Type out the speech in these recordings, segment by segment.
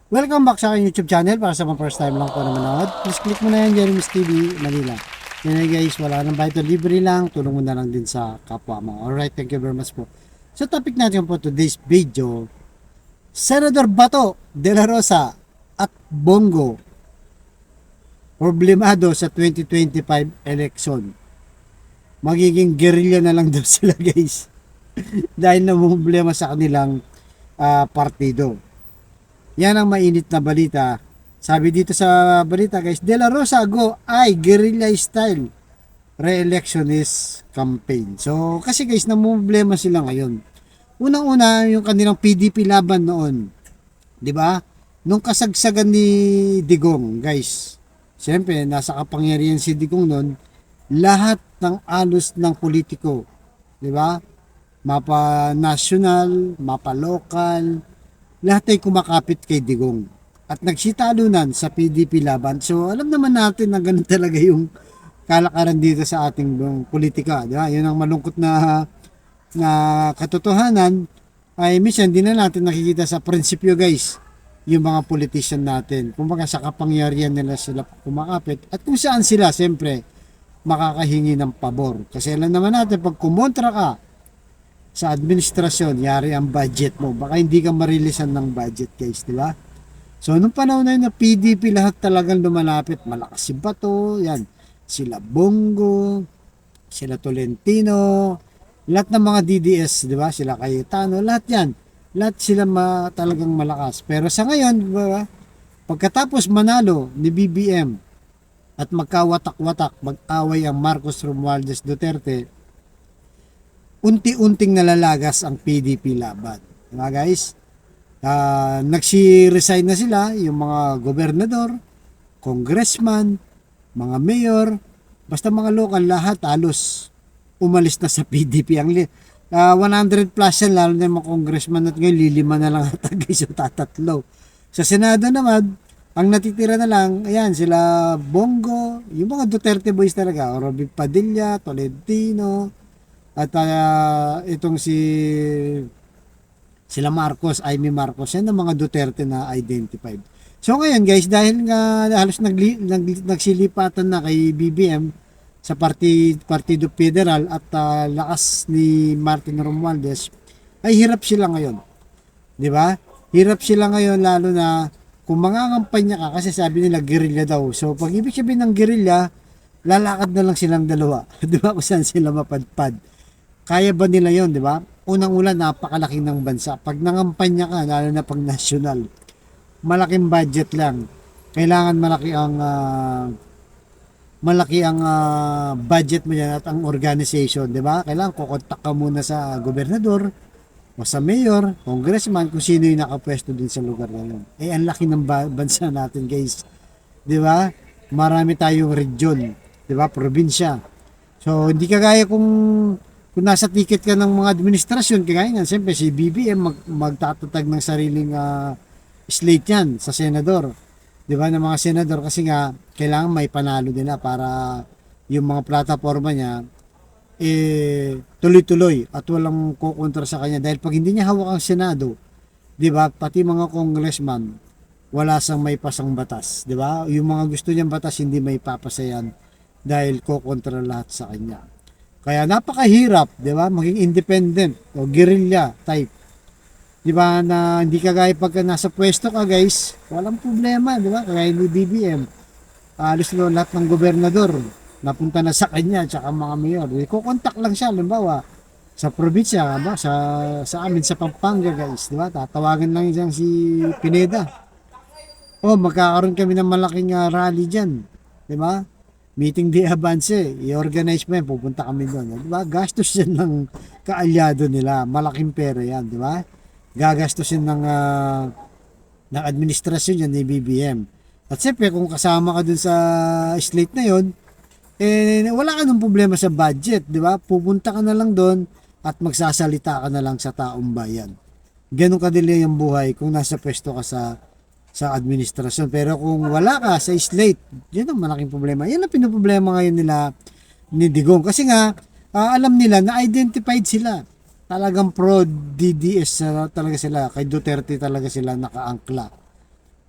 Welcome back sa aking YouTube channel. Para sa mga first time lang po na manood, please click mo na yan, Jeremy's TV Manila. Yan na guys, wala nang bayad, libre lang, tulong mo na lang din sa kapwa mo. Alright, thank you very much po. So topic natin po today's video, Senador Bato de la Rosa at Bongo problemado sa 2025 election. Magiging guerrilla na lang daw sila guys dahil na problema sa kanilang partido. Yan ang mainit na balita. Sabi dito sa balita guys, De La Rosa go ay guerrilla style re-electionist campaign. So kasi guys, namumblema sila ngayon. Unang-una yung kanilang PDP laban noon. 'Di ba? Nung kasagsagan ni Digong, guys. Siyempre, nasa kapangyarihan si Digong noon, lahat ng alos ng politiko, 'di ba? Mapa national, mapa local, lahat ay kumakapit kay Digong at nagsitalunan sa PDP laban. So alam naman natin na ganun talaga yung kalakaran dito sa ating politika, di ba? Yun ang malungkot na katotohanan, ay minsan din na natin nakikita sa prinsipyo guys, yung mga politician natin. Kumbaga sa kapangyarihan nila sila kumakapit at kung saan sila siyempre makakahingi ng pabor. Kasi alam naman natin pag kumontra ka sa administrasyon, yari ang budget mo. Baka hindi ka marilisan ng budget guys, di ba? So, nung panahon na yun na PDP, lahat talagang lumalapit. Malakas si Bato, yan. Sila Bongo, sila Tolentino, lahat ng mga DDS, di ba? Sila Cayetano, lahat yan. Lahat sila talagang malakas. Pero sa ngayon, di ba? Pagkatapos manalo ni BBM at magkawatak-watak, mag-away ang Marcos Romualdez Duterte, unti-unting nalalagas ang PDP laban. Diba guys? Nagsi-resign na sila yung mga gobernador, congressman, mga mayor, basta mga local, lahat halos umalis na sa PDP. Ang 100 plus yan, lalo na yung mga congressman at ngayon, lilima na lang ata guys, yung tatatlo. Sa Senado naman, ang natitira na lang, ayan, sila Bongo, yung mga Duterte boys talaga, Robby Padilla, Tolentino, at itong sila Marcos, Amy Marcos, yan ang mga Duterte na identified. So ngayon guys, dahil nga halos nagsilipatan na kay BBM sa Partido Federal at lakas ni Martin Romualdez, ay hirap sila ngayon. 'Di ba? Hirap sila ngayon lalo na kung mangangampanya ka kasi sabi nila guerrilla daw. So pag ibig sabihin ng guerrilla, lalakad na lang silang dalawa. 'Di ba? Kung saan sila mapadpad. Kaya ba nila yon, di ba? Unang-una, napakalaki ng bansa. Pag nangampanya ka, lalo na pag national, malaking budget lang. Kailangan malaki ang budget mo yan at ang organization, di ba? Kailangan kukontak ka muna sa gobernador o sa mayor, congressman, kung sino yung nakapwesto din sa lugar na yun. Eh, ang laki ng bansa natin, guys. Di ba? Marami tayong region, di ba? Probinsya. So, hindi kagaya kung nasa ticket ka ng mga administrasyon, kaya nga, siyempre si BBM magtatatag ng sariling slate yan sa senador. Di ba, ng mga senador kasi nga, kailangan may panalo nila para yung mga plataforma niya, tuloy-tuloy at walang kukontra sa kanya. Dahil pag hindi niya hawak ang Senado, di ba, pati mga congressman, wala sang may pasang batas. Di ba? Yung mga gusto niyang batas, hindi may papasayan dahil kukontra lahat sa kanya. Kaya napakahirap, 'di ba? Maging independent o guerrilla type. 'Di ba na hindi kagaya pagka nasa pwesto ka, guys, walang problema, 'di ba? Kaya ni BBM, alis na lahat ng gobernador, napunta na sa kanya tsaka mga mayor. Ko-contact lang siya, halimbawa, sa probinsya, ba? Sa amin sa Pampanga, guys, 'di ba? Tatawagan lang siyang si Pineda. Oh, magkakaroon kami ng malaking rally diyan, 'di ba? Meeting de avance, i-organize mo yan, pupunta kami doon. Di ba? Gastos yan ng kaalyado nila. Malaking pera yan, di ba? Gagastusin ng administrasyon yan ni BBM. At siyempre, kung kasama ka dun sa slate na yon, wala ka ng problema sa budget, di ba? Pupunta ka na lang doon at magsasalita ka na lang sa taong bayan. Ganun kadali ang buhay kung nasa pwesto ka sa administrasyon. Pero kung wala ka sa slate, yun ang malaking problema. Yan ang pinoproblema ngayon nila ni Digong. Kasi nga, alam nila na identified sila. Talagang pro DDS talaga sila. Kay Duterte talaga sila nakaangkla.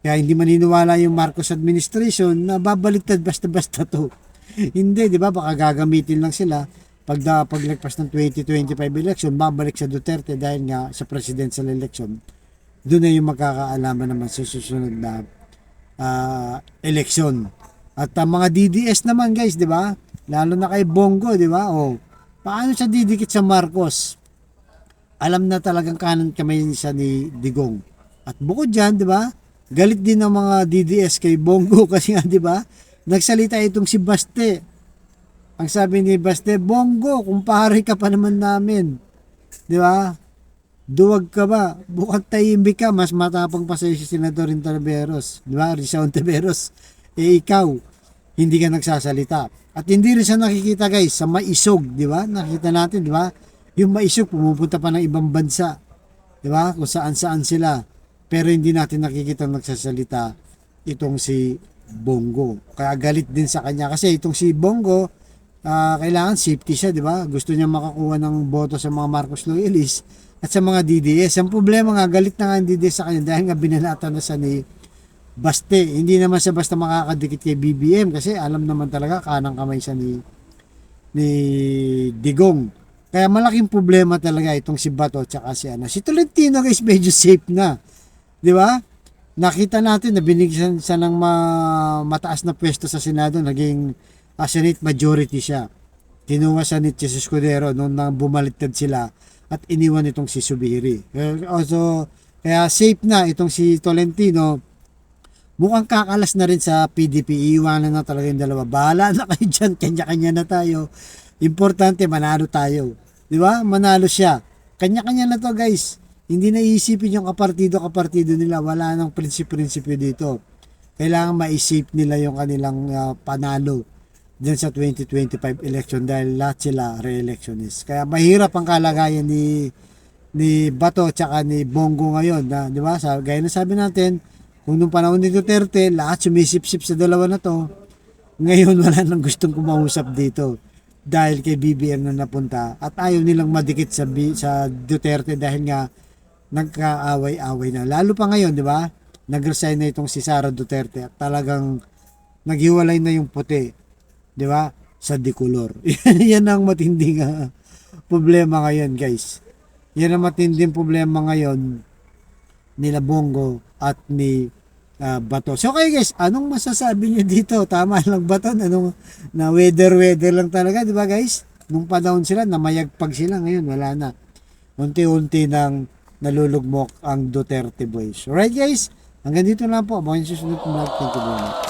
Kaya hindi maniniwala yung Marcos administration na babaliktad basta-basta to. Hindi, di ba? Baka gagamitin lang sila paglagpas ng 2025 election, babalik sa Duterte dahil nga sa presidential election. Doon na yung magkakaalaman naman sa susunod na election. At mga DDS naman guys, di ba? Lalo na kay Bongo, di ba? O, paano siya didikit sa Marcos? Alam na talagang kanan kamay siya ni Digong. At bukod dyan, di ba? Galit din ng mga DDS kay Bongo kasi nga, di ba? Nagsalita itong si Baste. Ang sabi ni Baste, Bongo, kumpare ka pa naman namin. Di ba? Duwag ka ba? Bukang tahimik ka, mas matapang pa sa si Senador Ontiveros. Di ba? Risa Ontiveros. Ikaw, hindi ka nagsasalita. At hindi rin siya nakikita guys sa Maisog, di ba? Nakita natin, di ba? Yung Maisog pumupunta pa ng ibang bansa. Di ba? Kung saan-saan sila. Pero hindi natin nakikita nagsasalita itong si Bongo. Kaya galit din sa kanya kasi itong si Bongo, kailangan safety siya, di ba? Gusto niya makakuha ng boto sa mga Marcos loyalists at sa mga DDS. Ang problema nga, galit na nga ang DDS sa kanya dahil nga binalatan na siya ni Baste. Hindi naman siya basta makakadikit kay BBM kasi alam naman talaga kanang kamay siya ni Digong. Kaya malaking problema talaga itong si Bato at si Si Tolentino guys medyo safe na. Di ba? Nakita natin na binigyan siya ng mataas na pwesto sa Senado, naging Senate majority siya. Kinuha siya ni Jesus Escudero nung bumaliktad sila at iniwan itong si Subiri. Also, kaya safe na itong si Tolentino. Mukhang kakalas na rin sa PDP. Iiwanan na talaga yung dalawa. Bahala na kayo dyan. Kanya-kanya na tayo. Importante, manalo tayo. Di ba? Manalo siya. Kanya-kanya na to guys. Hindi na iisipin yung kapartido nila. Wala nang prinsipyo dito. Kailangan ma-isip nila yung kanilang panalo dyan sa 2025 election dahil lahat sila re-electionist. Kaya mahirap ang kalagayan ni Bato tsaka ni Bongo ngayon. Di ba? Gaya na sabi natin, kung nung panahon ni Duterte, lahat sumisip-sip sa dalawa na to, ngayon wala nang gustong kumausap dito dahil kay BBM na napunta at ayaw nilang madikit sa Duterte dahil nga nagkaaway-away na. Lalo pa ngayon, di ba? Nag-resign na itong si Sara Duterte at talagang naghiwalay na yung puti, di ba? Sa dikolor. Yan ang matinding problema ngayon, guys. Yan ang matinding problema ngayon nila Bongo at ni Bato. So okay guys, anong masasabi niyo dito? Tama lang ba ito? Na weather lang talaga, di ba guys? Nung panahon sila, namayagpag sila, ngayon wala na. Unti-unti nang nalulugmok ang Duterte boys. Alright guys, hanggang dito lang po. Mga susunod na vlog. Thank you very much.